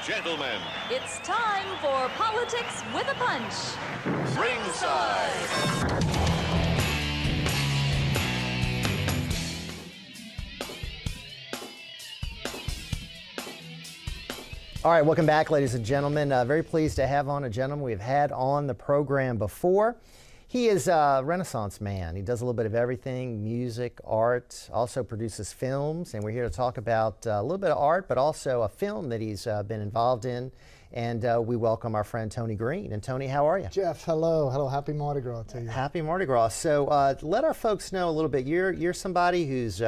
gentlemen, It's time for Politics with a Punch. ringside. All right, welcome back, ladies and gentlemen. Very pleased to have on a gentleman we've had on the program before. He is a Renaissance man. He does a little bit of everything, music, art, also produces films, and we're here to talk about a little bit of art, but also a film that he's been involved in. And we welcome our friend Tony Green. And Tony, how are you? Jeff, hello. Hello, happy Mardi Gras to you. Happy Mardi Gras. So let our folks know a little bit. You're somebody who's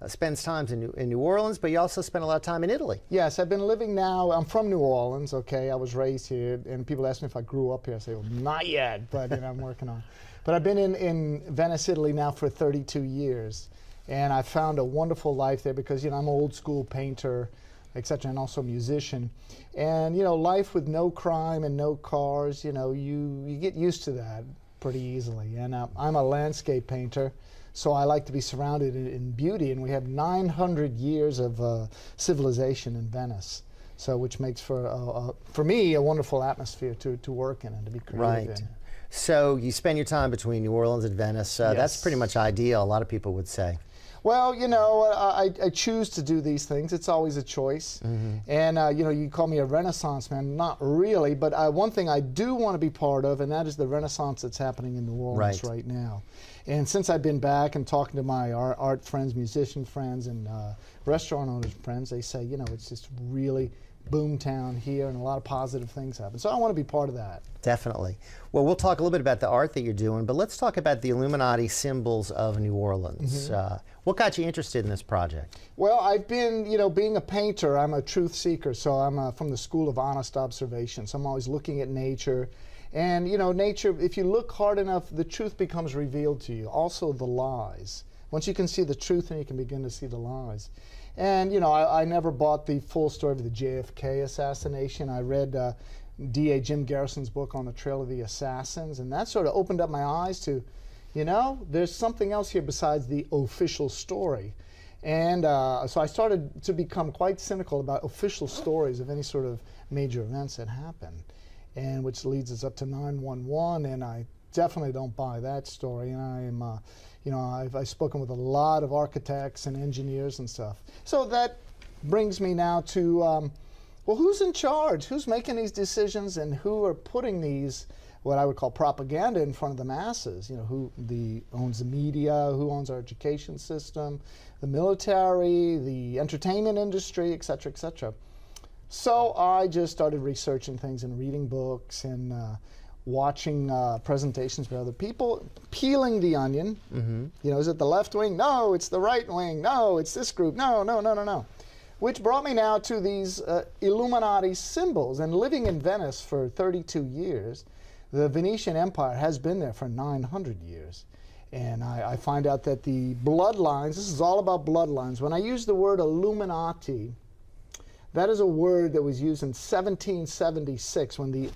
spends time in New Orleans, but you also spend a lot of time in Italy. Yes, I've been living now, I'm from New Orleans, okay? I was raised here, and people ask me if I grew up here. I say, well, not yet, but I'm working on it. But I've been in Venice, Italy now for 32 years, and I found a wonderful life there because, I'm an old school painter, etc., and also a musician. And, life with no crime and no cars, you get used to that pretty easily. And I'm a landscape painter. So I like to be surrounded in beauty, and we have 900 years of civilization in Venice, so which makes for me a wonderful atmosphere to work in and to be creative Right. in. So you spend your time between New Orleans and Venice. That's Yes. pretty much ideal, a lot of people would say. Well, I choose to do these things. It's always a choice. And, you call me a Renaissance man. Not really, but one thing I do want to be part of, and that is the Renaissance that's happening in New Orleans right now. And since I've been back and talking to my art friends, musician friends, and restaurant owners friends, they say, it's just really boom town here, and a lot of positive things happen. So I want to be part of that. Definitely. Well, we'll talk a little bit about the art that you're doing, but let's talk about the Illuminati symbols of New Orleans. What got you interested in this project? Well, I've been, being a painter, I'm a truth seeker, so I'm from the school of honest observation. So I'm always looking at nature. And, nature, if you look hard enough, the truth becomes revealed to you. Also the lies. Once you can see the truth, then you can begin to see the lies. And, I never bought the full story of the JFK assassination. I read D.A. Jim Garrison's book on the Trail of the Assassins, and that sort of opened up my eyes to, there's something else here besides the official story. And so I started to become quite cynical about official stories of any sort of major events that happen, and which leads us up to 9/11, and I definitely don't buy that story. And I am, I've spoken with a lot of architects and engineers and stuff. So that brings me now to, well, who's in charge? Who's making these decisions, and who are putting these, what I would call propaganda, in front of the masses? Who owns the media, who owns our education system, the military, the entertainment industry, et cetera, et cetera. So I just started researching things and reading books and watching presentations by other people, peeling the onion. Is it the left wing? No, it's the right wing. No, it's this group. No. Which brought me now to these Illuminati symbols. And living in Venice for 32 years, the Venetian Empire has been there for 900 years. And I find out that the bloodlines, this is all about bloodlines. When I use the word Illuminati, that is a word that was used in 1776 when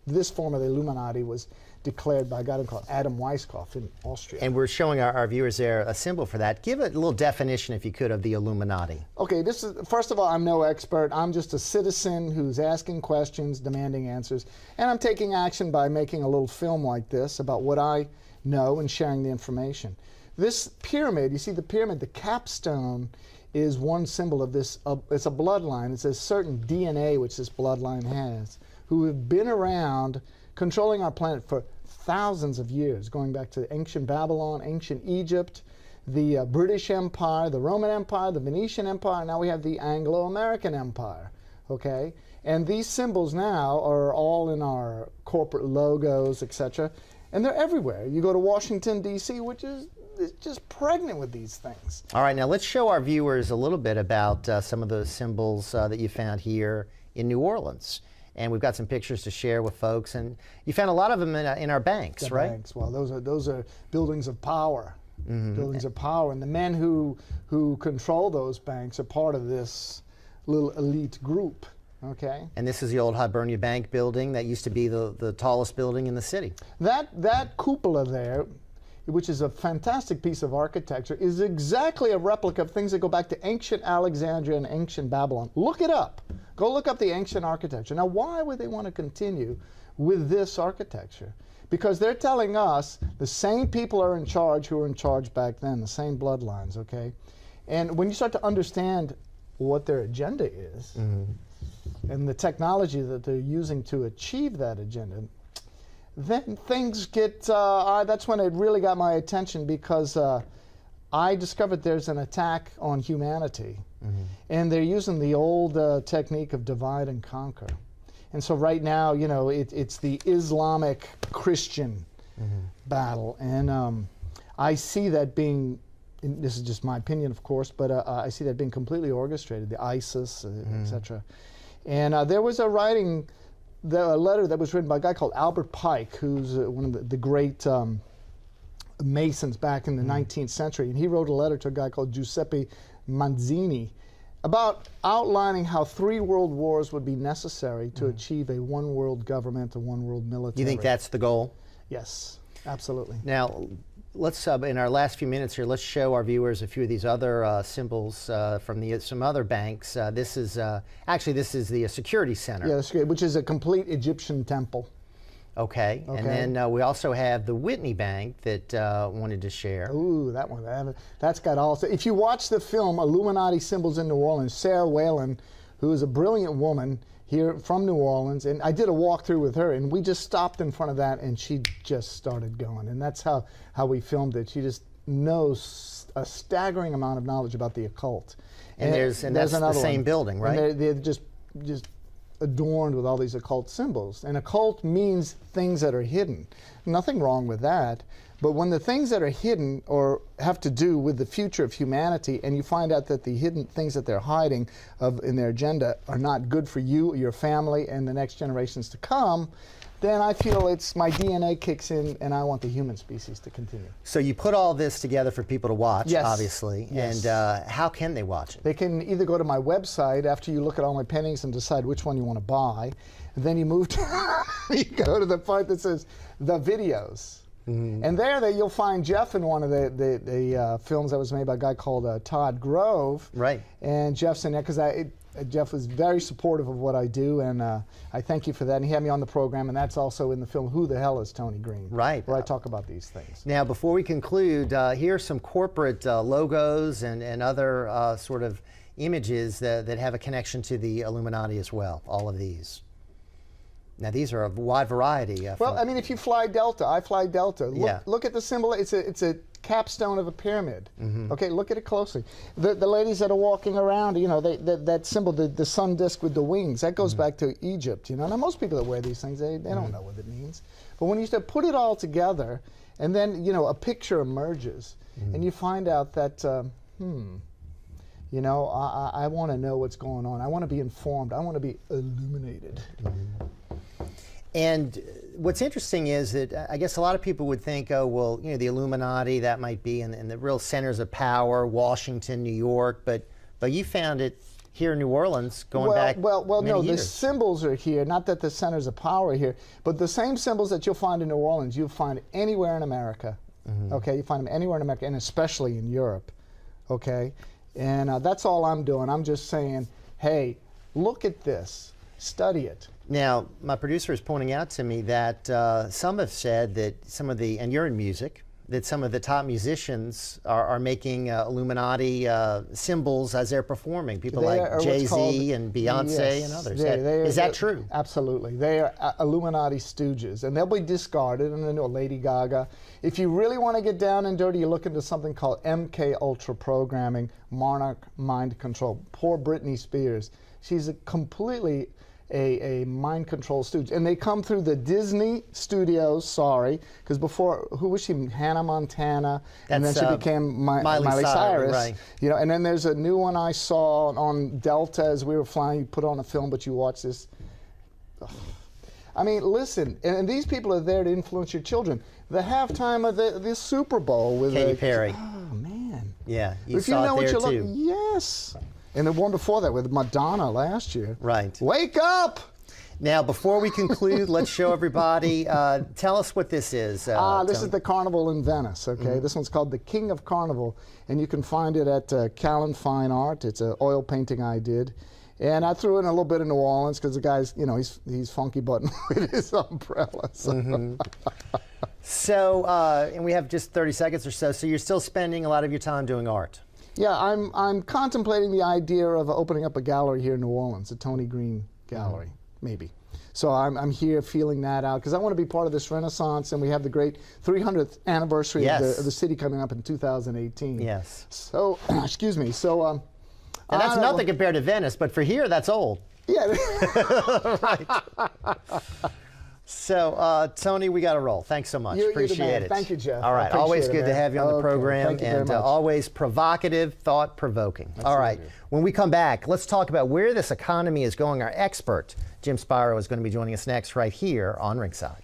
this form of the Illuminati was declared by a guy called Adam Weishaupt in Austria. And we're showing our viewers there a symbol for that. Give it a little definition, if you could, of the Illuminati. Okay, first of all, I'm no expert. I'm just a citizen who's asking questions, demanding answers, and I'm taking action by making a little film like this about what I know and sharing the information. This pyramid, you see the pyramid, the capstone, is one symbol of this. It's a bloodline. It's a certain DNA which this bloodline has, who have been around controlling our planet for thousands of years, going back to ancient Babylon, ancient Egypt, the British Empire, the Roman Empire, the Venetian Empire. Now we have the Anglo-American Empire. Okay, and these symbols now are all in our corporate logos, etc., and they're everywhere. You go to Washington, D.C., which is just pregnant with these things. All right, now let's show our viewers a little bit about some of those symbols that you found here in New Orleans. And we've got some pictures to share with folks. And you found a lot of them in our banks, right? Banks. Well, those are buildings of power. Buildings of power. And the men who control those banks are part of this little elite group. Okay. And this is the old Hibernia Bank building that used to be the tallest building in the city. That cupola there, which is a fantastic piece of architecture, is exactly a replica of things that go back to ancient Alexandria and ancient Babylon. Look it up. Go look up the ancient architecture. Now, why would they want to continue with this architecture? Because they're telling us the same people are in charge who were in charge back then, the same bloodlines, okay? And when you start to understand what their agenda is, and the technology that they're using to achieve that agenda, then things get, that's when it really got my attention, because I discovered there's an attack on humanity. And they're using the old technique of divide and conquer. And so right now, you know, it's the Islamic Christian battle. And I see that being, and this is just my opinion, of course, but I see that being completely orchestrated, the ISIS, etc. And there was a letter that was written by a guy called Albert Pike, who's one of the great Masons back in the 19th century. And he wrote a letter to a guy called Giuseppe Manzini about outlining how 3 world wars would be necessary to achieve a one world government, a one world military. You think that's the goal? Yes, absolutely. Now, let's, in our last few minutes here, let's show our viewers a few of these other symbols from some other banks. This is, actually, this is the Security Center. Yeah, which is a complete Egyptian temple. Okay. And then we also have the Whitney Bank that wanted to share. Ooh, that one. That's got all. If you watch the film Illuminati Symbols in New Orleans, Sarah Whalen, who is a brilliant woman here from New Orleans, and I did a walkthrough with her, and we just stopped in front of that, and she just started going. And that's how we filmed it. She just knows a staggering amount of knowledge about the occult. And that's the same building, right? And they're just adorned with all these occult symbols. And occult means things that are hidden. Nothing wrong with that. But when the things that are hidden or have to do with the future of humanity, and you find out that the hidden things that they're hiding in their agenda are not good for you, your family, and the next generations to come, then I feel it's my DNA kicks in, and I want the human species to continue. So you put all this together for people to watch, yes. obviously. Yes. And how can they watch it? They can either go to my website after you look at all my paintings and decide which one you want to buy, and then you move to, you go to the part that says the videos. And there you'll find Jeff in one of the films that was made by a guy called Todd Grove. Right. And Jeff's in there because Jeff was very supportive of what I do, and I thank you for that. And he had me on the program, and that's also in the film Who the Hell is Tony Green? Right. Where I talk about these things. Now, before we conclude, here's some corporate logos and other sort of images that have a connection to the Illuminati as well, all of these. Now, these are a wide variety. Well, I mean, if you fly Delta, I fly Delta. Look at the symbol. It's a capstone of a pyramid. Okay, look at it closely. The ladies that are walking around, you know, that symbol, the sun disk with the wings, that goes back to Egypt. You know, now most people that wear these things, they don't know what it means. But when you start put it all together, and then you know a picture emerges, and you find out that, you know, I want to know what's going on. I want to be informed. I want to be illuminated. And what's interesting is that I guess a lot of people would think, oh, well, you know, the Illuminati, that might be in the real centers of power, Washington, New York, but you found it here in New Orleans going back well, many no, years. the symbols are here, not that the centers of power are here, but the same symbols that you'll find in New Orleans, you'll find anywhere in America. Okay, you find them anywhere in America, and especially in Europe. Okay, and that's all I'm doing. I'm just saying, hey, look at this, study it. Now, my producer is pointing out to me that some have said that some of the, and you're in music, that some of the top musicians are making Illuminati symbols as they're performing. People like Jay-Z and Beyonce and others. Is that true? Absolutely. They are Illuminati stooges, and they'll be discarded, and then Lady Gaga. If you really want to get down and dirty, you look into something called MK Ultra programming, monarch mind control. Poor Britney Spears. She's a completely a mind control stooge, and they come through the Disney studios. Sorry, because before, who was she? Hannah Montana, and then she became Miley Cyrus. Right. You know, and then there's a new one I saw on Delta as we were flying. You put on a film, but you watch this. Ugh. I mean, listen, and these people are there to influence your children. The halftime of the Super Bowl with Katy Perry. Oh man. Yeah, you saw it there too. Yes. And the one before that with Madonna last year. Right. Wake up! Now, before we conclude, let's show everybody. Tell us what this is. This is the Carnival in Venice. Okay, this one's called the King of Carnival, and you can find it at Callan Fine Art. It's an oil painting I did, And I threw in a little bit of New Orleans because the guy's, you know, he's funky button with his umbrella. So. So, and we have just 30 seconds or so. So you're still spending a lot of your time doing art. Yeah, I'm contemplating the idea of opening up a gallery here in New Orleans, the Tony Green Gallery, maybe. So I'm here feeling that out because I want to be part of this renaissance, and we have the great 300th anniversary of the city coming up in 2018. Yes. So, excuse me. So, and that's nothing compared to Venice, but for here, that's old. Yeah. Right. So, Tony, we got to roll. Thanks so much. Appreciate it. Thank you, Jeff. All right. Always good to have you on the program, Thank you very and much. always provocative, thought-provoking. All right. When we come back, let's talk about where this economy is going. Our expert, Jim Spiro, is going to be joining us next right here on Ringside.